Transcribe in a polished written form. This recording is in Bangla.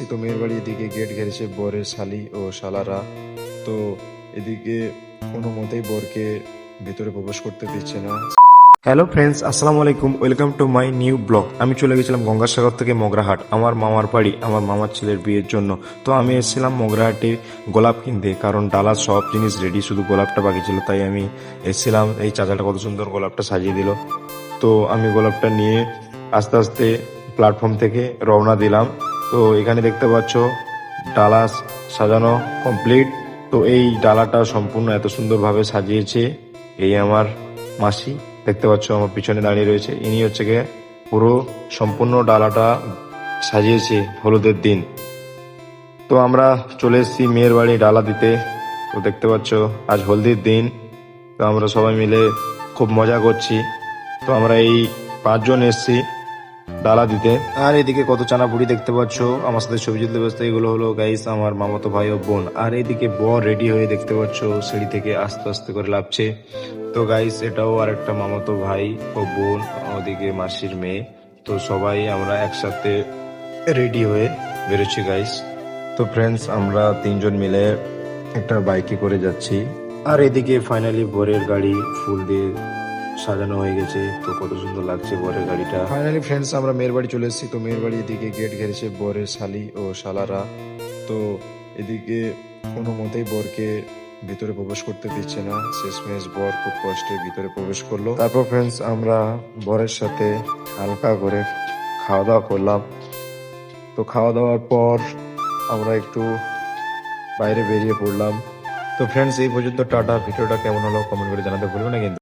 তো মেয়ের বাড়ি এদিকে গেট ঘেরেছে বরের শালি ও শালারা। তো এদিকে কোনো মতেই বরকে ভেতরে প্রবেশ করতে দিচ্ছে না। হ্যালো ফ্রেন্ডস, আসসালামু আলাইকুম, welcome to my new blog. আমি চলে গেছিলাম গঙ্গাসাগর থেকে মগরাহাট আমার মামার বাড়ি, আমার মামার ছেলের বিয়ের জন্য। তো আমি এসেছিলাম মগরাহাটে গোলাপ কিনতে, কারণ ডালা সব জিনিস রেডি, শুধু গোলাপটা বাকি ছিল। তাই আমি এসেছিলাম। এই চাচাটা কত সুন্দর গোলাপটা সাজিয়ে দিল। তো আমি গোলাপটা নিয়ে আস্তে আস্তে প্ল্যাটফর্ম থেকে রওনা দিলাম। তো এখানে দেখতে পাচ্ছ ডালা সাজানো কমপ্লিট। তো এই ডালাটা সম্পূর্ণ এত সুন্দরভাবে সাজিয়েছে এই আমার মাসি। দেখতে পাচ্ছ আমার পিছনে দাঁড়িয়ে রয়েছে, ইনি হচ্ছে গিয়ে পুরো সম্পূর্ণ ডালাটা সাজিয়েছে হলুদের দিন। তো আমরা চলে এসেছি মেয়ের বাড়ি ডালা দিতে। তো দেখতে পাচ্ছ আজ হলদির দিন। তো আমরা সবাই মিলে খুব মজা করছি। তো আমরা এই 5 জন এসেছি ডালা দিতে। আর এদিকে কত চানা বুড়ি দেখতে পাচ্ছ আমার সাথে ছবি তুলতে ব্যস্ত। এগুলো হলো গাইস আমার মামাতো ভাই ও বোন। আর এইদিকে বর রেডি হয়ে দেখতে পাচ্ছ সিঁড়ি থেকে আস্তে আস্তে করে লাফছে। তো গাইস এটাও আর একটা মামাতো ভাই ও বোন, ওদিকে মাসির মেয়ে। তো সবাই আমরা একসাথে রেডি হয়ে বেরোচ্ছি গাইস। তো ফ্রেন্ডস আমরা 3 জন মিলে একটা বাইকে করে যাচ্ছি। আর এদিকে ফাইনালি বরের গাড়ি ফুল দিয়ে সাজানো হয়ে গেছে। তো কত সুন্দর লাগছে বরের গাড়িটা। ফাইনালি ফ্রেন্ডস আমরা মেয়ের বাড়ি চলে এসেছি। তো মেয়ের বাড়ি এদিকে গেট ঘেরেছে বরের শালি ও শালারা। তো এদিকে কোনো মতেই বরকে ভিতরে প্রবেশ করতে দিচ্ছে না। শেষমেশ বর খুব কষ্টে ভিতরে প্রবেশ করলো। তারপর ফ্রেন্ডস আমরা বরের সাথে হালকা করে খাওয়া দাওয়া করলাম। তো খাওয়া দাওয়ার পর আমরা একটু বাইরে বেরিয়ে পড়লাম। তো ফ্রেন্ডস এই পর্যন্ত টাটা। ভিডিওটা কেমন হলো কমেন্ট করে জানাতে ভুলবেন না কিন্তু।